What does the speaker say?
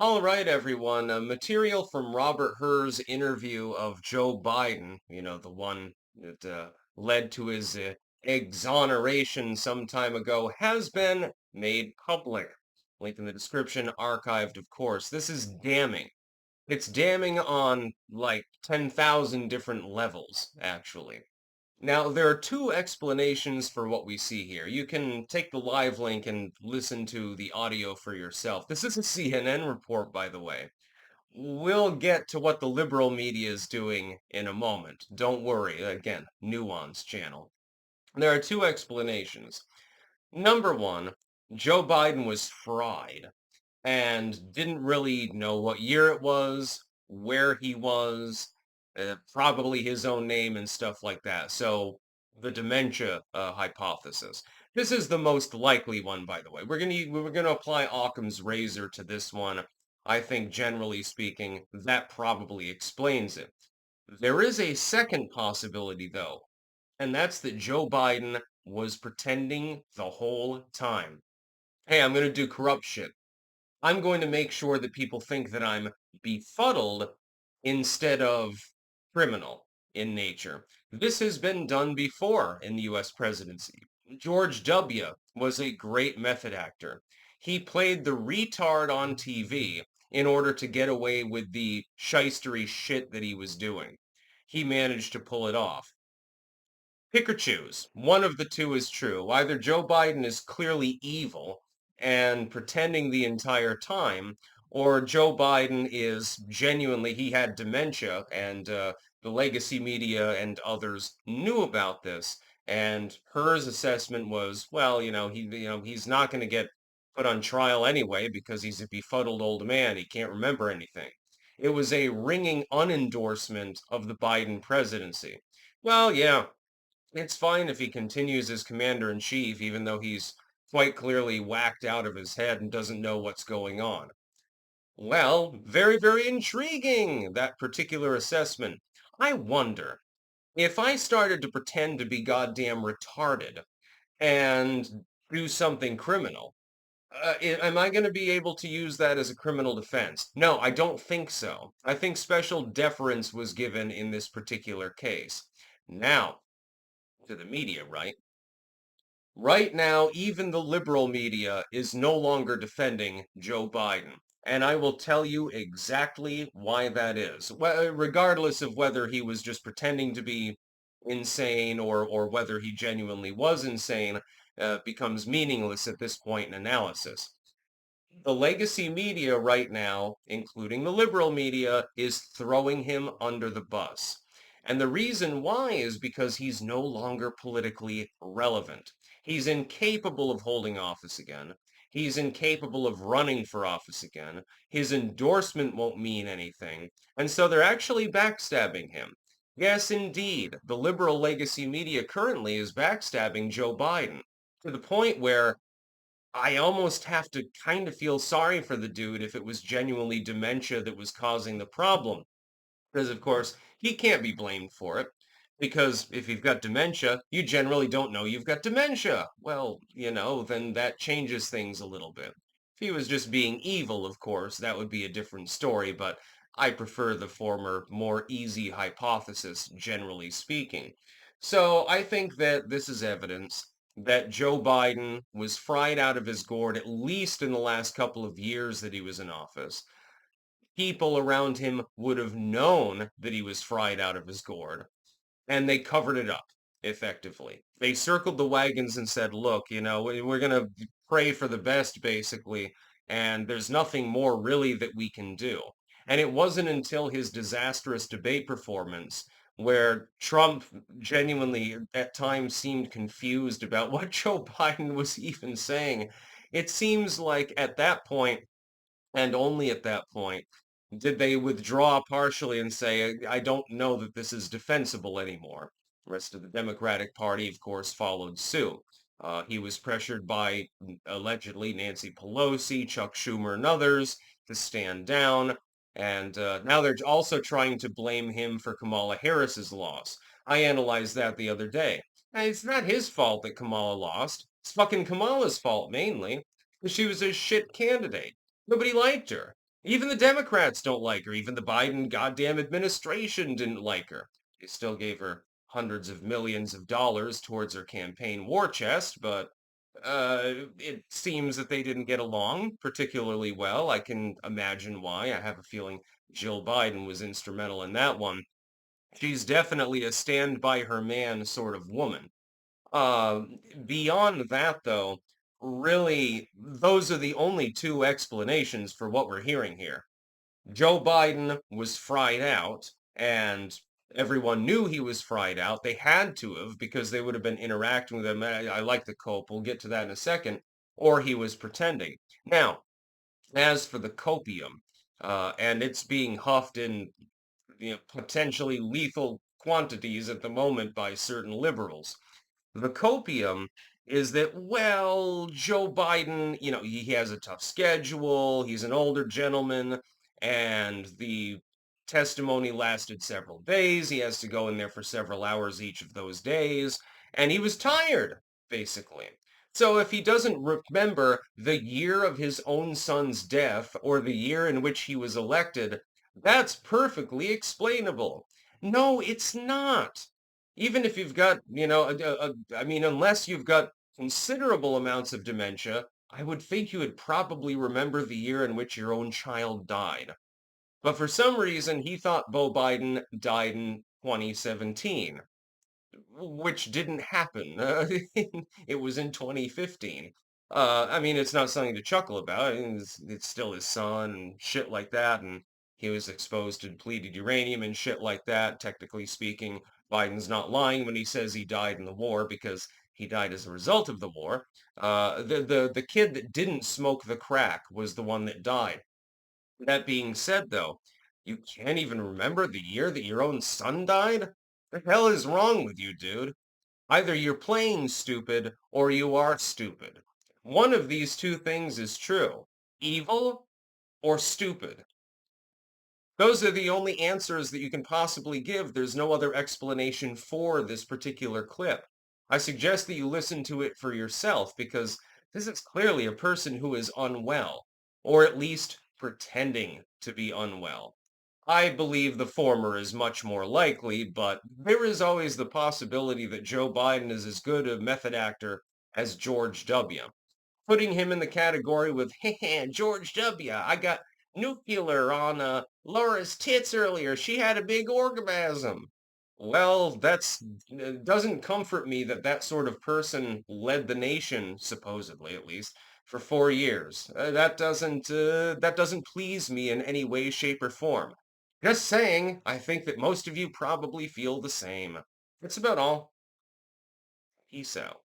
All right, everyone. Material from Robert Herr's interview of Joe Biden, the one that led to his exoneration some time ago, has been made public. Link in the description, archived, of course. This is damning. It's damning on like 10,000 different levels, actually. Now, there are two explanations for what we see here. You can take the live link and listen to the audio for yourself. This is a CNN report, by the way. We'll get to what the liberal media is doing in a moment. Don't worry. Again, nuance channel. There are two explanations. Number one, Joe Biden was fried and didn't really know what year it was, where he was, probably his own name and stuff like that. So the dementia hypothesis. This is the most likely one, by the way. We're gonna apply Occam's razor to this one. I think generally speaking, that probably explains it. There is a second possibility though, and that's that Joe Biden was pretending the whole time. Hey, I'm gonna do corrupt shit. I'm going to make sure that people think that I'm befuddled instead of criminal in nature. This has been done before in the US presidency. George W. was a great method actor. He played the retard on TV in order to get away with the shystery shit that he was doing. He managed to pull it off. Pick or choose. One of the two is true. Either Joe Biden is clearly evil and pretending the entire time, or Joe Biden is genuinely, he had dementia, and the legacy media and others knew about this. And Herr's assessment was, well, he's not going to get put on trial anyway because he's a befuddled old man. He can't remember anything. It was a ringing unendorsement of the Biden presidency. Well, yeah, it's fine if he continues as commander-in-chief, even though he's quite clearly whacked out of his head and doesn't know what's going on. Well, very, very intriguing, that particular assessment. I wonder, if I started to pretend to be goddamn retarded and do something criminal, am I going to be able to use that as a criminal defense? No, I don't think so. I think special deference was given in this particular case. Now, to the media, right? Right now, even the liberal media is no longer defending Joe Biden. And I will tell you exactly why that is. Regardless of whether he was just pretending to be insane or whether he genuinely was insane, becomes meaningless at this point in analysis. The legacy media right now, including the liberal media, is throwing him under the bus. And the reason why is because he's no longer politically relevant. He's incapable of holding office again. He's incapable of running for office again. His endorsement won't mean anything. And so they're actually backstabbing him. Yes, indeed, the liberal legacy media currently is backstabbing Joe Biden to the point where I almost have to kind of feel sorry for the dude if it was genuinely dementia that was causing the problem. Because, of course, he can't be blamed for it. Because if you've got dementia, you generally don't know you've got dementia. Well, then that changes things a little bit. If he was just being evil, of course, that would be a different story, but I prefer the former, more easy hypothesis, generally speaking. So I think that this is evidence that Joe Biden was fried out of his gourd, at least in the last couple of years that he was in office. People around him would have known that he was fried out of his gourd, and they covered it up effectively. They circled the wagons and said, look, we're going to pray for the best, basically, and there's nothing more really that we can do. And it wasn't until his disastrous debate performance where Trump genuinely at times seemed confused about what Joe Biden was even saying. It seems like at that point, and only at that point, did they withdraw partially and say, I don't know that this is defensible anymore. The rest of the Democratic Party, of course, followed suit. He was pressured by allegedly Nancy Pelosi, Chuck Schumer, and others to stand down. And now they're also trying to blame him for Kamala Harris's loss. I analyzed that the other day. And it's not his fault that Kamala lost. It's fucking Kamala's fault mainly, because she was a shit candidate. Nobody liked her. Even the Democrats don't like her. Even the Biden goddamn administration didn't like her. They still gave her hundreds of millions of dollars towards her campaign war chest, but it seems that they didn't get along particularly well. I can imagine why. I have a feeling Jill Biden was instrumental in that one. She's definitely a stand by her man sort of woman. Beyond that, though, really, those are the only two explanations for what we're hearing here. Joe Biden was fried out, and everyone knew he was fried out. They had to have because they would have been interacting with him. I like the cope. We'll get to that in a second. Or he was pretending. Now, as for the copium, and it's being huffed in potentially lethal quantities at the moment by certain liberals. The copium is that, well, Joe Biden, he has a tough schedule, he's an older gentleman, and the testimony lasted several days. He has to go in there for several hours each of those days, and he was tired, basically. So if he doesn't remember the year of his own son's death or the year in which he was elected, that's perfectly explainable. No, it's not. Even if you've got, I mean, unless you've got considerable amounts of dementia, I would think you would probably remember the year in which your own child died. But for some reason, he thought Beau Biden died in 2017, which didn't happen. It was in 2015. I mean, it's not something to chuckle about. It's still his son and shit like that, and he was exposed to depleted uranium and shit like that. Technically speaking, Biden's not lying when he says he died in the war because he died as a result of the war. The kid that didn't smoke the crack was the one that died. That being said, though, you can't even remember the year that your own son died? The hell is wrong with you, dude? Either you're playing stupid or you are stupid. One of these two things is true. Evil or stupid. Those are the only answers that you can possibly give. There's no other explanation for this particular clip. I suggest that you listen to it for yourself because this is clearly a person who is unwell, or at least pretending to be unwell. I believe the former is much more likely, but there is always the possibility that Joe Biden is as good a method actor as George W. Putting him in the category with George W. I got nuclear on Laura's tits earlier. She had a big orgasm. Well, that's doesn't comfort me that that sort of person led the nation, supposedly at least, for 4 years. That doesn't please me in any way, shape, or form. Just saying, I think that most of you probably feel the same. That's about all. Peace out.